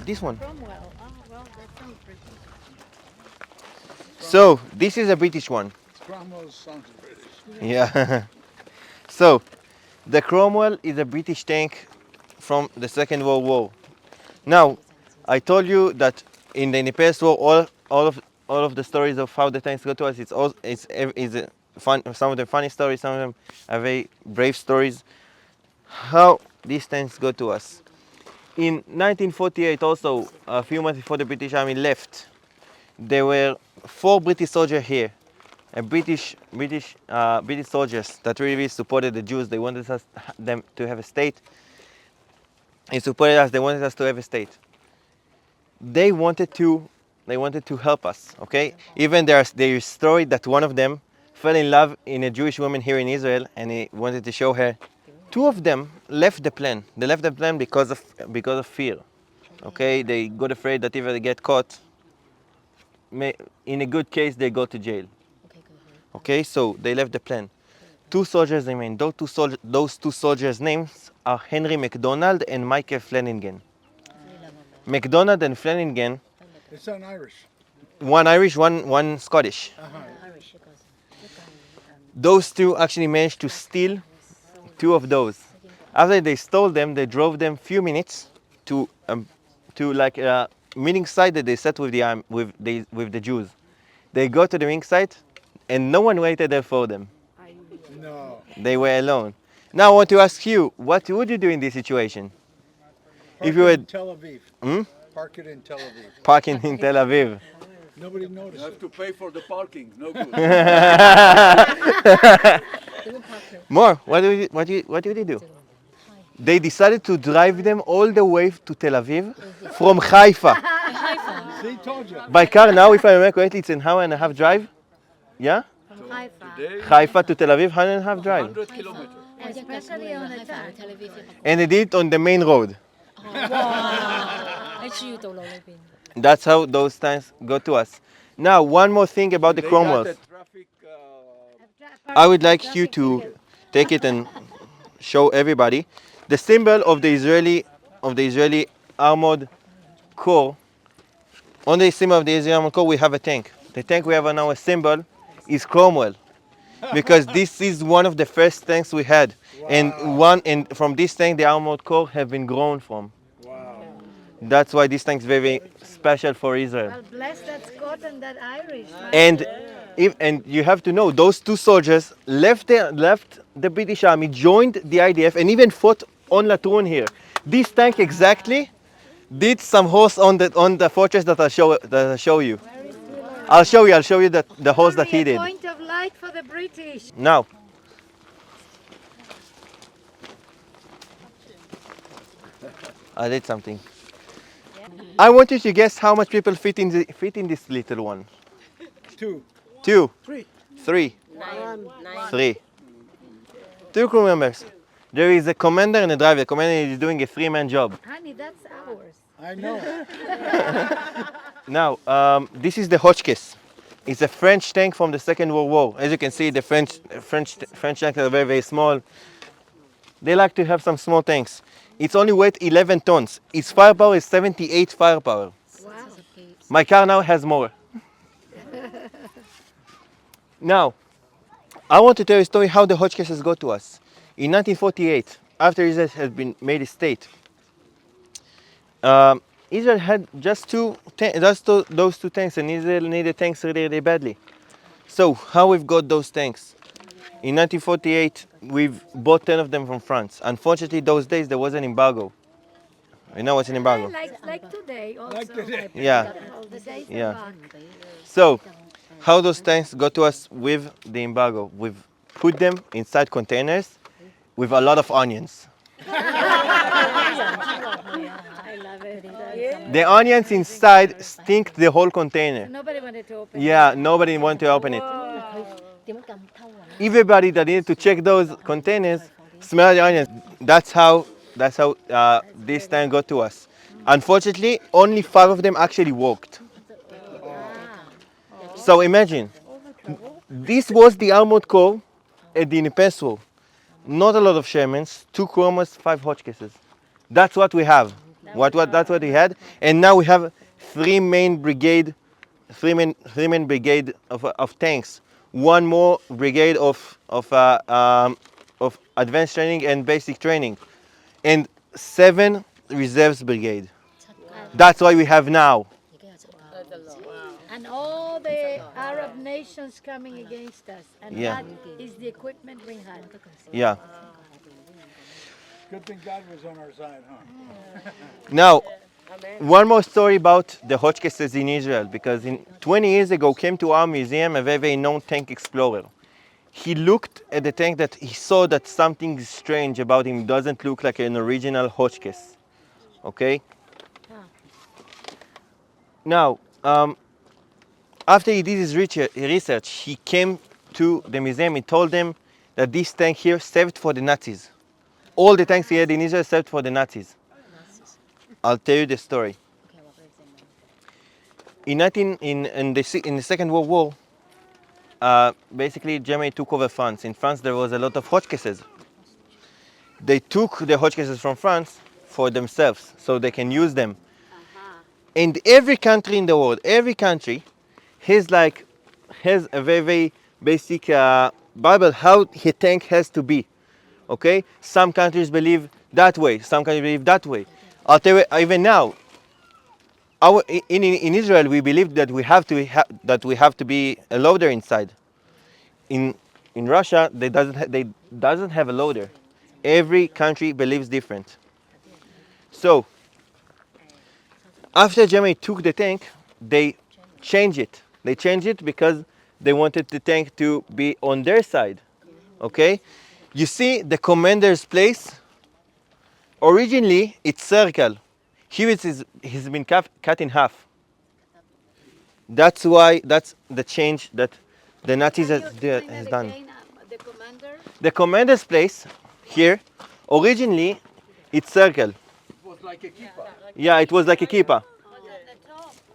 This one. Cromwell. Oh, well, that sounds British. So this is a British one. Cromwell sounds British. Yeah. So the Cromwell is a British tank from the Second World War. Now, I told you that in the Independence War, all of the stories of how the tanks got to us, some of them funny stories, some of them are very brave stories. How these tanks got to us. In 1948, also a few months before the British Army left, there were 4 British soldiers here. British soldiers that really supported the Jews. They wanted them to have a state. They supported us. They wanted us to have a state. They wanted to help us. Okay. Even there is story that one of them fell in love in a Jewish woman here in Israel, and he wanted to show her. 2 of them left the plan. They left the plan because of fear. Okay. They got afraid that if they get caught, in a good case they go to jail. Okay, so they left the plan. 2 soldiers remained. Those two soldiers' names are Henry MacDonald and Michael Flanagan. MacDonald and Flanagan. They sound Irish. One Irish, one Scottish. Those 2 actually managed to steal 2 of those. After they stole them, they drove them few minutes to like a meeting site that they set with the Jews. They go to the meeting site, and no one waited there for them. No. They were alone. Now I want to ask you, what would you do in this situation? If you were in Tel Aviv. Park it in Tel Aviv. parking in Tel Aviv. Nobody noticed. You have to pay for the parking. No good. More, what do they do? They decided to drive them all the way to Tel Aviv from Haifa. See, told you. By car now, if I remember correctly, it's an hour and a half drive. Yeah? From Haifa. Today, Haifa to Tel Aviv, 1.5 drive. 100 kilometers. Especially on the tank. And they did it on the main road. That's how those tanks got to us. Now, one more thing about the They Cromwells. got a traffic, I would like you to take it and show everybody the symbol of the Israeli armored corps. On the symbol of the Israeli armored corps, we have a tank. The tank we have on our symbol is Cromwell, because this is one of the first tanks we had, and from this tank the armored corps have been grown from. Wow. That's why this tank is very special for Israel. Well, bless that Scot and that Irish. Right? And you have to know, those 2 soldiers left the British Army, joined the IDF, and even fought on Latrun here. This tank exactly did some horse on the fortress that I'll show you. I'll show you the horse that he did. Point of light for the British. Now, I did something. I want you to guess how much people fit in this little one. 2. 2, 3. 3, Nine. 3. 2 crew members. There is a commander and a driver. The commander is doing a 3-man job. Honey, that's ours. I know. Now, this is the Hotchkiss. It's a French tank from the Second World War. As you can see, the French tanks are very, very small. They like to have some small tanks. It's only weight 11 tons. Its firepower is 78 firepower. Wow. My car now has more. Now, I want to tell you a story how the Hotchkisses got to us. In 1948, after Israel had been made a state, Israel had just those 2 tanks, and Israel needed tanks really, really badly. So how we've got those tanks? In 1948, we've bought 10 of them from France. Unfortunately, those days there was an embargo. You know what's an embargo? Like today also. Like today. Yeah. All the days Yeah. are back. So, how those tanks got to us with the embargo? We've put them inside containers with a lot of onions. I love it. The onions inside stink the whole container. Nobody wanted to open Yeah, nobody wanted to open it. Everybody that needed to check those containers smelled the onions. That's how this tank got to us. Unfortunately, only 5 of them actually worked. So imagine, this was the armored corps at the Independence War. Not a lot of Shermans, 2 Cromwells, 5 Hotchkisses. That's what we have. That's what we had. And now we have three main brigade of tanks. One more brigade of advanced training and basic training, and 7 reserves brigade. That's why we have now. And all the Arab nations coming against us. And Yeah. that is the equipment we had. Yeah. Good thing God was on our side, huh? Now, one more story about the Hotchkisses in Israel, because 20 years ago came to our museum a very, very known tank explorer. He looked at the tank that he saw that something strange about him, doesn't look like an original Hotchkiss. Okay? Now, after he did his research, he came to the museum and told them that this tank here served for the Nazis. All the tanks he had in Israel served for the Nazis. I'll tell you the story. In the Second World War, basically Germany took over France. In France there was a lot of Hotchkisses. They took the Hotchkisses from France for themselves so they can use them. And every country in the world, every country has a very, very basic Bible how a tank has to be. Okay? Some countries believe that way, some countries believe that way. I'll tell you, even now, in Israel we believe that we have to be a loader inside. In Russia they doesn't have a loader. Every country believes different. So after Germany took the tank, they changed it. They changed it because they wanted the tank to be on their side. Okay? You see the commander's place? Originally it's circle. Here it's been cut in half. That's the change that the Nazis has done. The commander? The commander's place here, originally it's circle. It was like a kippah Yeah, it was like a kippah.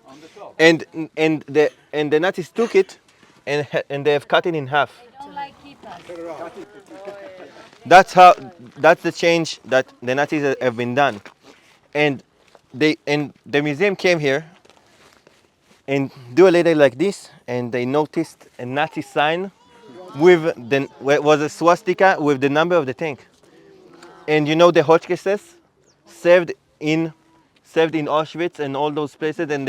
on the top. And the Nazis took it and they have cut it in half. Don't like keepers. That's the change that the Nazis have been done. And the museum came here and do a little like this, and they noticed a Nazi sign was a swastika with the number of the tank. And you know the Hotchkisses served in Auschwitz and all those places, and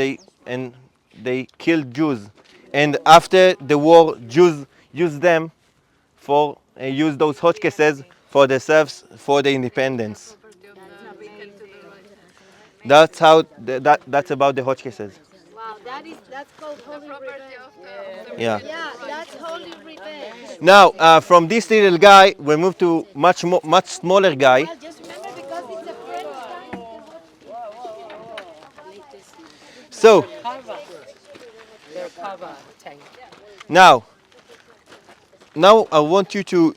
they killed Jews. And after the war, Jews used them use those Hotchkisses for themselves for the independence. That's about the Hotchkisses. Wow, that's called holy revenge. Yeah. Yeah, that's holy revenge. Now, from this little guy, we move to much smaller guy. Well, just remember because it's a French time. So now I want you to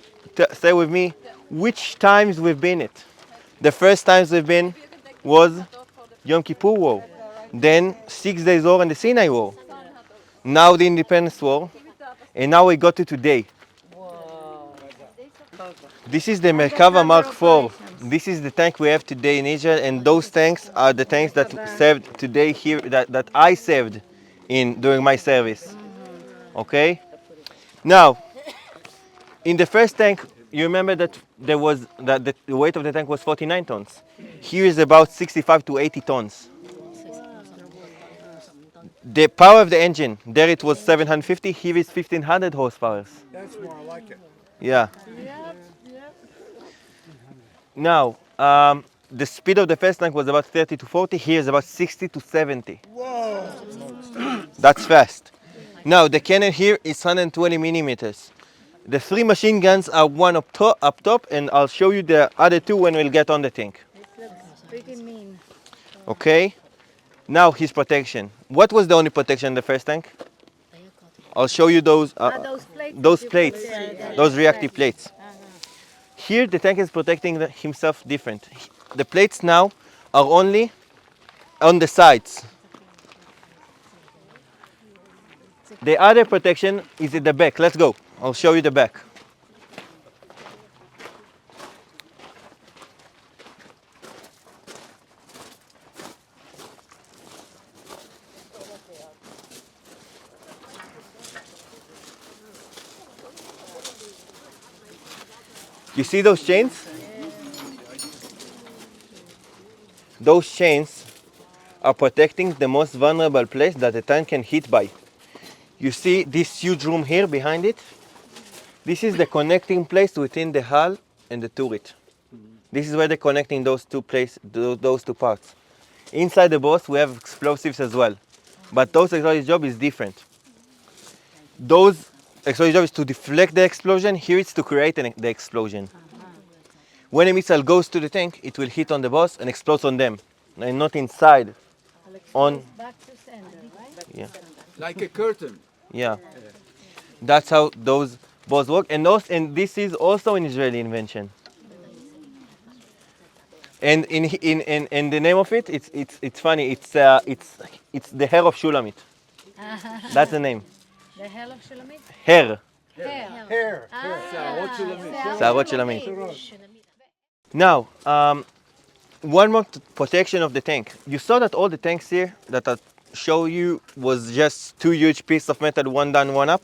say with me which times we've been it. The first times we've been was Yom Kippur War, then 6 Days War and the Sinai War, now the Independence War, and now we got to today. This is the Merkava Mark IV. This is the tank we have today in Israel, and those tanks are the tanks that served today here, that I served in during my service. Okay? Now, in the first tank, you remember that the weight of the tank was 49 tons. Here is about 65 to 80 tons. The power of the engine, there it was 750, here is 1500 horsepower. That's more like it. Yeah. Now, the speed of the first tank was about 30 to 40, here is about 60 to 70. Whoa! That's fast. Now, the cannon here is 120 millimeters. The 3 machine guns are one up top, and I'll show you the other 2 when we'll get on the tank. This looks pretty mean. Okay? Now, his protection. What was the only protection in the first tank? I'll show you those plates, those reactive plates. Here, the tank is protecting himself different. The plates now are only on the sides. The other protection is at the back. Let's go. I'll show you the back. You see those chains? Those chains are protecting the most vulnerable place that the tank can hit by. You see this huge room here behind it? This is the connecting place within the hull and the turret. This is where they're connecting those two parts. Inside the boss, we have explosives as well. But those explosive job is different. Those explosive job is to deflect the explosion. Here it's to create the explosion. When a missile goes to the tank, it will hit on the boss and explode on them, and not inside. Back to sender, right? Yeah. Like a curtain. Yeah. That's how those bows work. And this is also an Israeli invention. And in the name of it, it's funny. It's the hair of Shulamit. That's the name. The hell of Shulamit? Hair. Hair. Sarot Shulamit. Now, one more protection of the tank. You saw that all the tanks here that I show you was just two huge pieces of metal, one down, one up.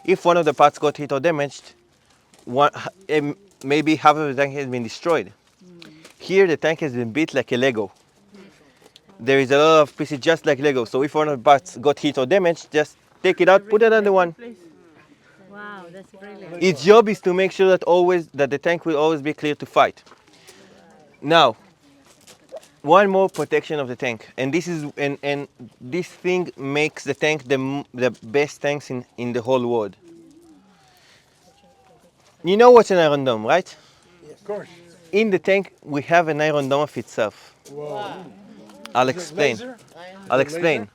If one of the parts got hit or damaged, maybe half of the tank has been destroyed. Here the tank has been built like a Lego. There is a lot of pieces just like Lego. So if one of the parts got hit or damaged, just take it out, put it on the one. Wow, that's brilliant. Its job is to make sure that the tank will always be clear to fight. Now, one more protection of the tank, and this thing makes the tank the best tanks in the whole world. You know what's an iron dome, right? Of course. In the tank, we have an iron dome of itself. Whoa. I'll Is it explain. laser? I'll explain.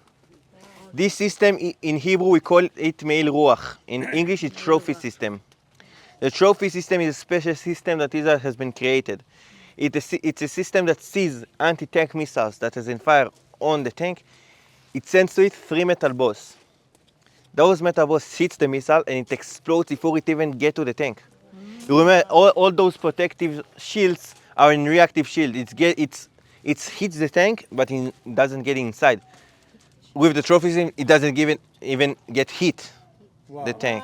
This system, in Hebrew, we call it Meil Ruach. In English, it's trophy system. The trophy system is a special system that Israel has been created. It's a system that sees anti-tank missiles that is in fire on the tank. It sends to it 3 metal balls. Those metal balls hit the missile and it explodes before it even gets to the tank. You remember, all those protective shields are in reactive shield. It hits the tank, but it doesn't get inside. With the trophy system, it doesn't even get hit the tank.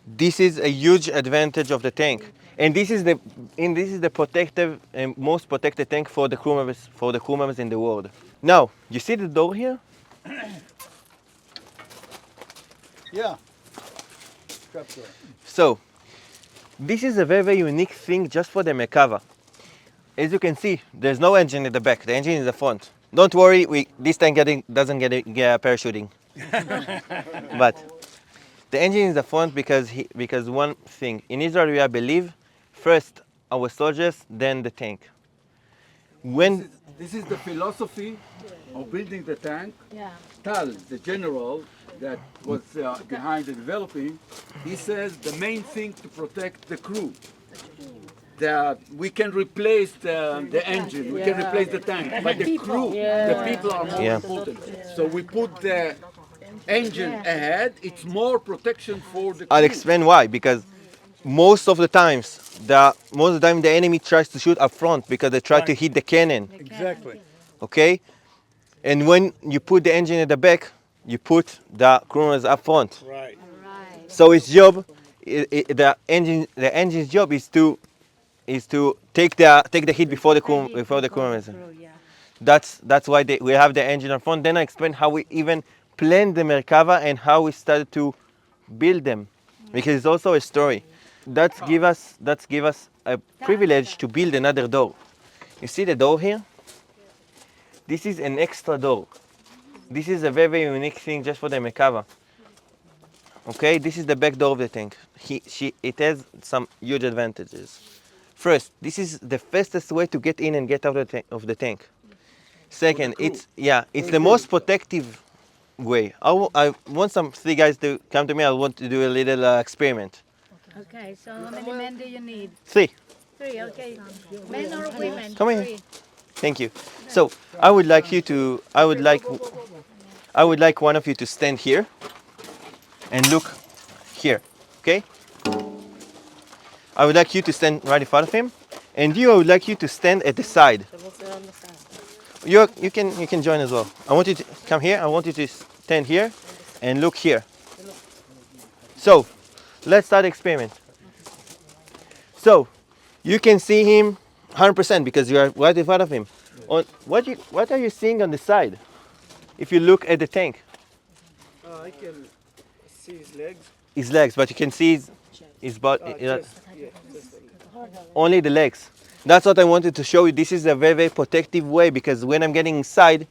This is a huge advantage of the tank, and this is the protective and most protected tank for the crew members in the world. Now, you see the door here? Yeah. Trap door. So, this is a very, very unique thing just for the Merkava. As you can see, there's no engine at the back. The engine is the front. Don't worry, this tank doesn't get parachuting. But the engine is the front because one thing. In Israel, we believe first our soldiers, then the tank. This is the philosophy of building the tank. Yeah. Tal, the general that was behind the developing, he says the main thing to protect the crew. We can replace the engine, we can replace the tank, but the crew, the people are more important. So we put the engine ahead, it's more protection for the crew. I'll explain why. Because most of the time the enemy tries to shoot up front because they try to hit the cannon. Exactly. Okay? And when you put the engine at the back, you put the crew members up front. Right. So its job, the engine's job is to take the hit before the crew members. That's why we have the engine up front. Then I explain how we even planned the Merkava and how we started to build them, because it's also a story. That give us a privilege to build another door. You see the door here? This is an extra door. This is a very, very unique thing just for the Merkava. Okay, this is the back door of the tank. It has some huge advantages. First, this is the fastest way to get in and get out of the tank. Second, it's the most protective way. I want some 3 guys to come to me. I want to do a little experiment. Okay, so how many men do you need? 3. 3, okay. Men or women? Come here. 3. Thank you. So I would like one of you to stand here and look here. Okay? I would like you to stand right in front of him, and I would like you to stand at the side. You can join as well. I want you to come here. I want you to stand here and look here. So let's start the experiment. So you can see him 100% because you are right in front of him. What are you seeing on the side? If you look at the tank, I can see his legs. his legs, but you can see his body. Just like Only the legs. That's what I wanted to show you. This is a very, very protective way because when I'm getting inside,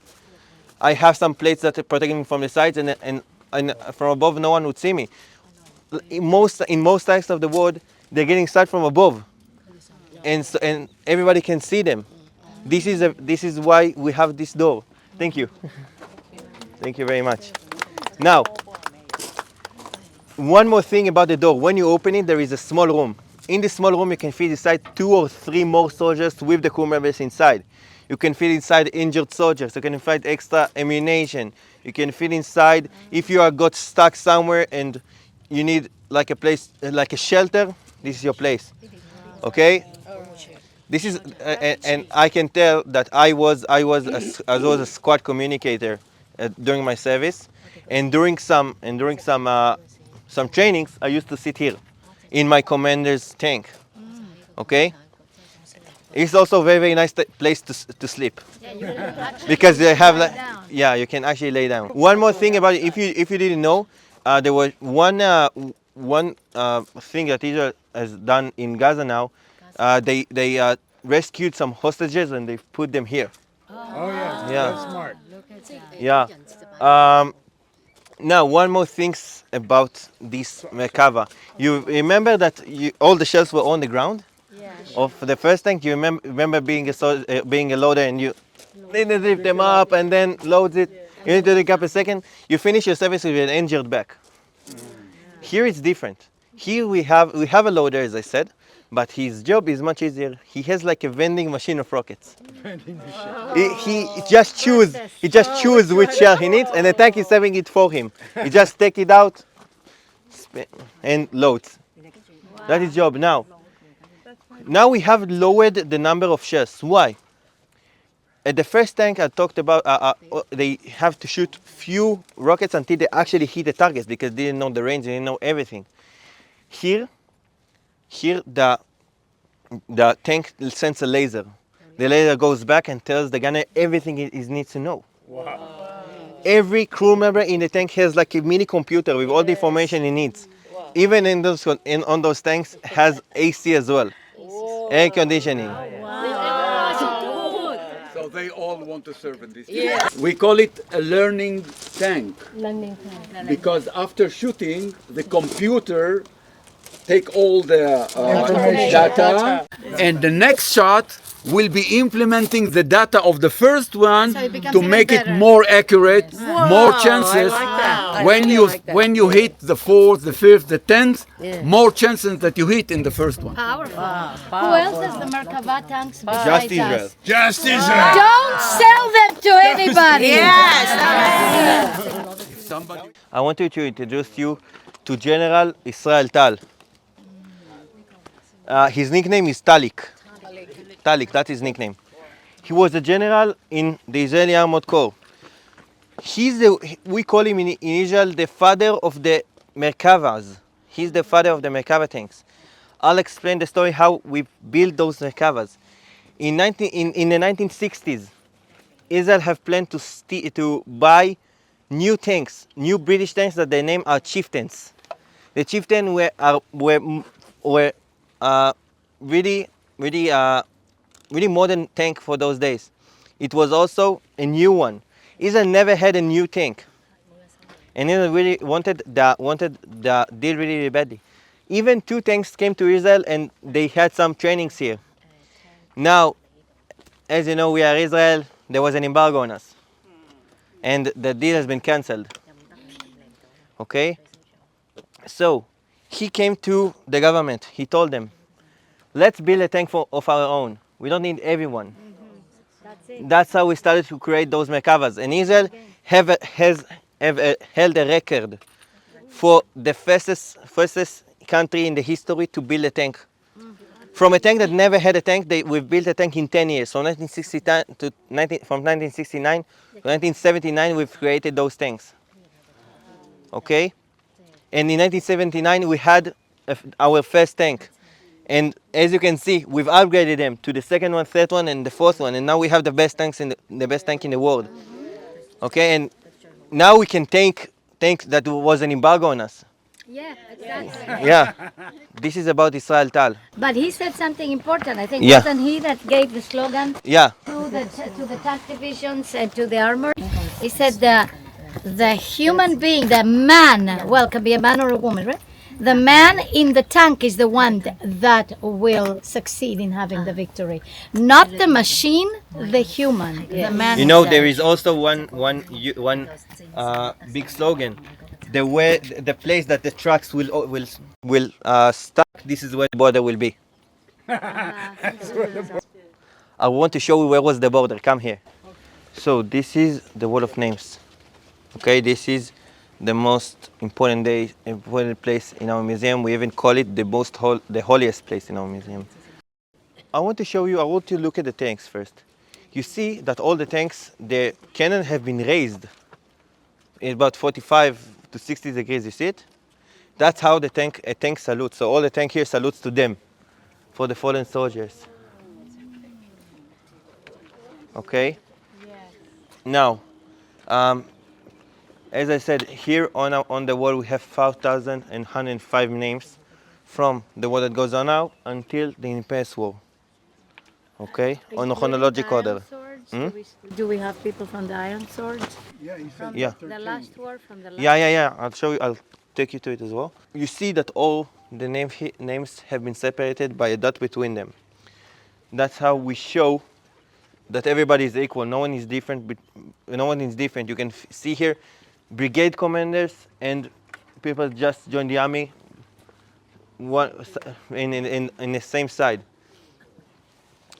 I have some plates that are protecting me from the sides, and from above, no one would see me. In most tanks of the world, they're getting inside from above, and everybody can see them. This is why we have this door. Thank you. Thank you very much. Now, one more thing about the door. When you open it, there is a small room. In this small room, you can fit inside 2 or 3 more soldiers with the crew members inside. You can fit inside injured soldiers. You can fit extra ammunition. You can fit inside if you are got stuck somewhere and you need like a place, like a shelter. This is your place. Okay. This is, and I can tell that I was a squad communicator during my service, and during some trainings, I used to sit here in my commander's tank. Okay. It's also a very, very nice place to sleep because they have like, yeah, you can actually lay down. One more thing about it, if you didn't know, there was one thing that Israel has done in Gaza now. They rescued some hostages and they put them here. Oh yeah. Yeah. That's smart. Yeah. Now, one more thing about this Merkava. You remember that all the shells were on the ground? Yeah. Of the first tank, you remember being a loader and you lift them up and then loads it. You need to take up a second. You finish your service with an injured back. Here it's different. Here we have a loader, as I said, but his job is much easier. He has like a vending machine of rockets. He just choose which shell he needs, and the tank is serving it for him. He just take it out and loads. That is job. Now we have lowered the number of shells. Why? At the first tank I talked about, they have to shoot few rockets until they actually hit the targets because they didn't know the range, they didn't know everything. Here the tank sends a laser. The laser goes back and tells the gunner everything he needs to know. Wow. Every crew member in the tank has like a mini computer with all the information he needs. Wow. Even on those tanks has AC as well. Air conditioning. So they all want to serve in this. Yeah. We call it a learning tank. Because after shooting, the computer take all the data, and the next shot will be implementing the data of the first one to make it more accurate, more chances. When you hit the 4th, the 5th, the 10th, more chances that you hit in the first one. Powerful. Who else has the Merkava tanks besides Just Israel. us? Just Israel. Don't sell them to anybody. I want to introduce you to General Israel Tal. His nickname is Talik. Talik, that's his nickname. He was a general in the Israeli Armored Corps. We call him in Israel the father of the Merkavas. He's the father of the Merkava tanks. I'll explain the story how we built those Merkavas. In the 1960s, Israel have planned to buy new tanks, new British tanks that they name are chieftains. The chieftains were really modern tank for those days. It was also a new one. Israel never had a new tank, and Israel really wanted the deal really badly. Even 2 tanks came to Israel, and they had some trainings here. Now, as you know, we are Israel. There was an embargo on us, and the deal has been cancelled. Okay, so he came to the government. He told them, let's build a tank of our own. We don't need everyone. That's how we started to create those Merkavas. And Israel has held a record for the fastest country in the history to build a tank. From a tank that never had a tank, we've built a tank in 10 years. From 1969 to 1979, we've created those tanks. Okay? And in 1979, we had our first tank. And as you can see, we've upgraded them to the second one, third one, and the fourth one. And now we have the best tanks in the best tank in the world. Okay, and now we can think that there was an embargo on us. Yeah, exactly. Yeah, this is about Israel Tal. But he said something important. I think Yeah. wasn't he that gave the slogan Yeah, to the tank divisions and to the armor? He said the human being, the man, well, can be a man or a woman, right? The man in the tank is the one that will succeed in having the victory, not the machine, the human, the man. you know himself. there is also one big slogan. The place that the trucks will stuck. This is where the border will be. I want to show you where was the border. Come here. So this is the wall of names. Okay, this is the most important place in our museum. We even call it the holiest place in our museum. I want to show you. I want to look at the tanks first. You see that all the tanks, the cannon have been raised in about 45 to 60 degrees. You see it? That's how a tank salutes. So all the tank here salutes to them, for the fallen soldiers. Okay. Now, as I said, here on the wall we have 5,105 names from the war that goes on now until the Independence War. Okay, on a chronological order. Do we have people from the Iron Swords? Yeah, he said Yeah. The last war from the last. Yeah. I'll show you. I'll take you to it as well. You see that all the names have been separated by a dot between them. That's how we show that everybody is equal. No one is different. No one is different. You can see here, brigade commanders and people just joined the army. One in the same side.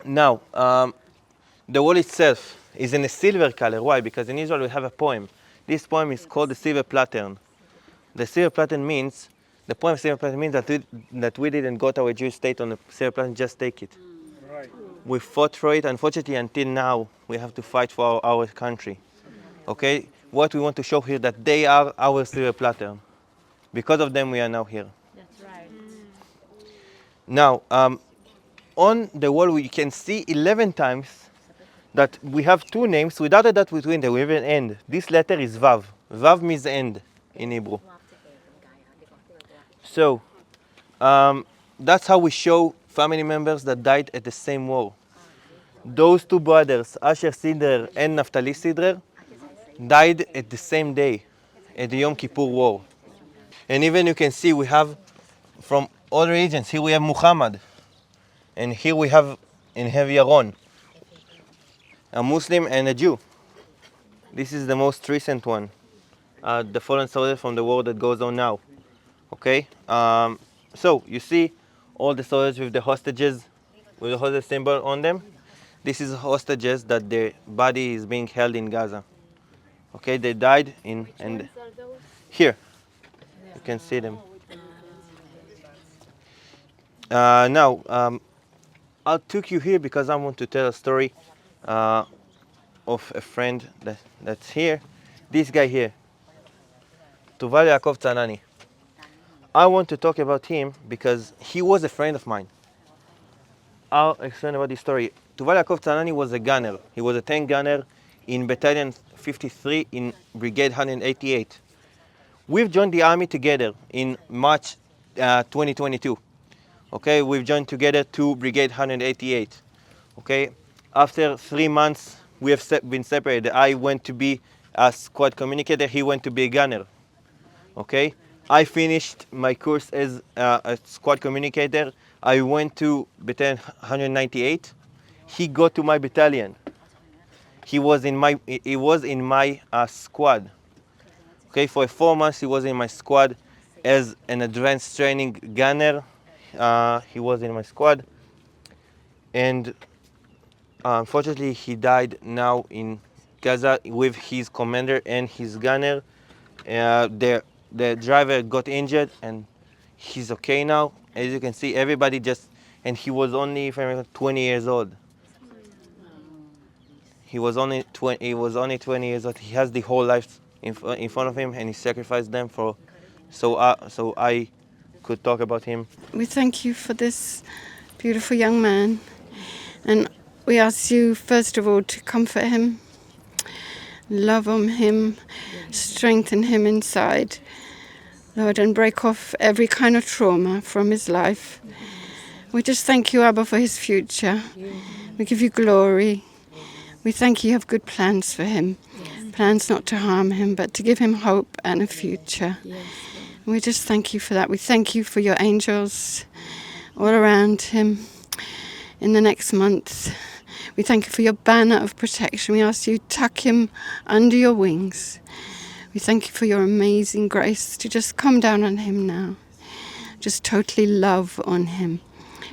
Now, the wall itself is in a silver color. Why? Because in Israel we have a poem. This poem is called the silver pattern. The silver pattern means, the poem silver pattern means that we didn't got our Jewish state on the silver pattern, just take it. right. We fought for it. Unfortunately, until now, we have to fight for our country. Okay? What we want to show here that they are our silver pattern. Because of them, we are now here. That's right. Now, on the wall, we can see 11 times that we have two names without a dot between them. We have an end. This letter is Vav. Vav means end in Hebrew. So, that's how we show family members that died at the same war. Those two brothers, Asher Sidrer and Naftali Sidrer, died at the same day at the Yom Kippur War. And even you can see we have from all regions. Here we have Muhammad, and here we have Yaron, a Muslim and a Jew. This is the most recent one, the fallen soldier from the war that goes on now. Okay, so you see all the soldiers with the hostages, with the hostage symbol on them. This is hostages that their body is being held in Gaza. Okay, they died and here you can see them. Now, I took you here because I want to tell a story of a friend that's here. This guy here, Tuval Yaakov Tzanani. I want to talk about him because he was a friend of mine. I'll explain about this story. Tuval Yaakov Tzanani was a gunner. He was a tank gunner in Battalion 53 in Brigade 188. We've joined the army together in March 2022. Okay, we've joined together to Brigade 188. Okay, after 3 months, we have been separated. I went to be a squad communicator. He went to be a gunner. Okay, I finished my course as a squad communicator. I went to Battalion 198. He got to my battalion. He was in my squad. Okay, for 4 months he was in my squad as an advanced training gunner. He was in my squad, and unfortunately he died now in Gaza with his commander and his gunner. The driver got injured and he's okay now. As you can see, everybody and he was only, if I remember, 20 years old. He was only 20 years old. He has the whole life in front of him, and he sacrificed them for, so I could talk about him. We thank you for this beautiful young man, and we ask you first of all to comfort him, love on him, strengthen him inside, Lord, and break off every kind of trauma from his life. We just thank you, Abba, for his future. We give you glory. We thank you have good plans for him, plans not to harm him, but to give him hope and a future. And we just thank you for that. We thank you for your angels all around him in the next month. We thank you for your banner of protection. We ask you to tuck him under your wings. We thank you for your amazing grace to just come down on him now. Just totally love on him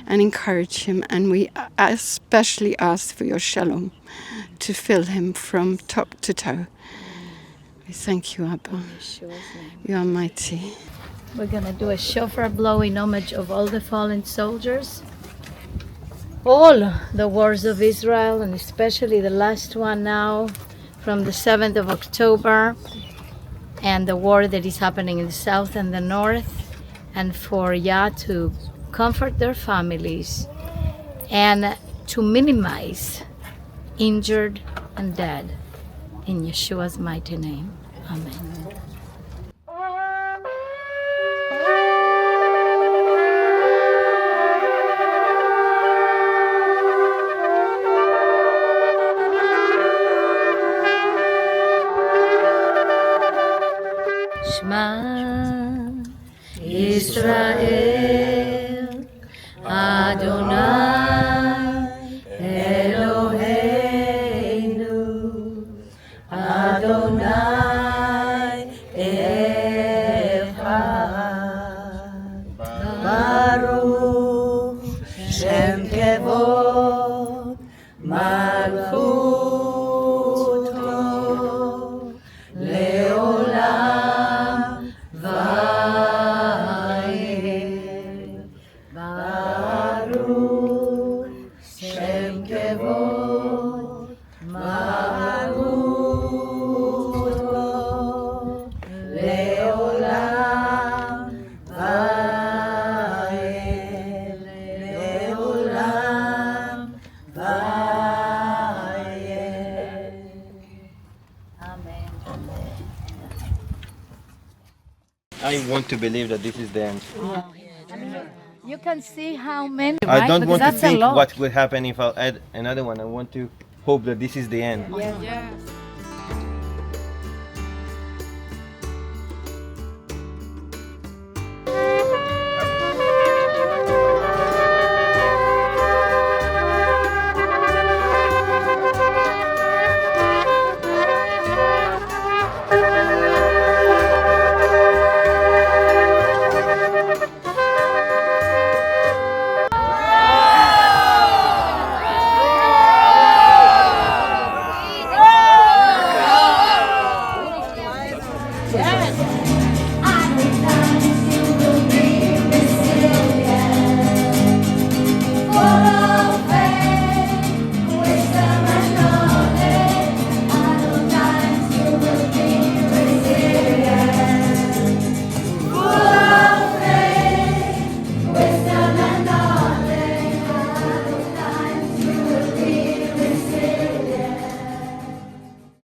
and encourage him. And we especially ask for your shalom to fill him from top to toe. We thank you, Abba. You are mighty. We're going to do a shofar blow in homage of all the fallen soldiers. All the wars of Israel, and especially the last one now from the 7th of October, and the war that is happening in the south and the north, and for Yah to comfort their families and to minimize injured and dead. In Yeshua's mighty name. Amen. Shema Israel Adonai Eloheinu Adonai Echad Baruch Shem Kevod Malchuto Leolam Vayel Baruch Shem Kevod Malchuto Leolam Vayel Leolam Vayel. Amen. I want to believe that this is the end. You can see how many. I right? don't Because want to that's a think lot. what will happen if I add another one. I want to hope that this is the end. Yes.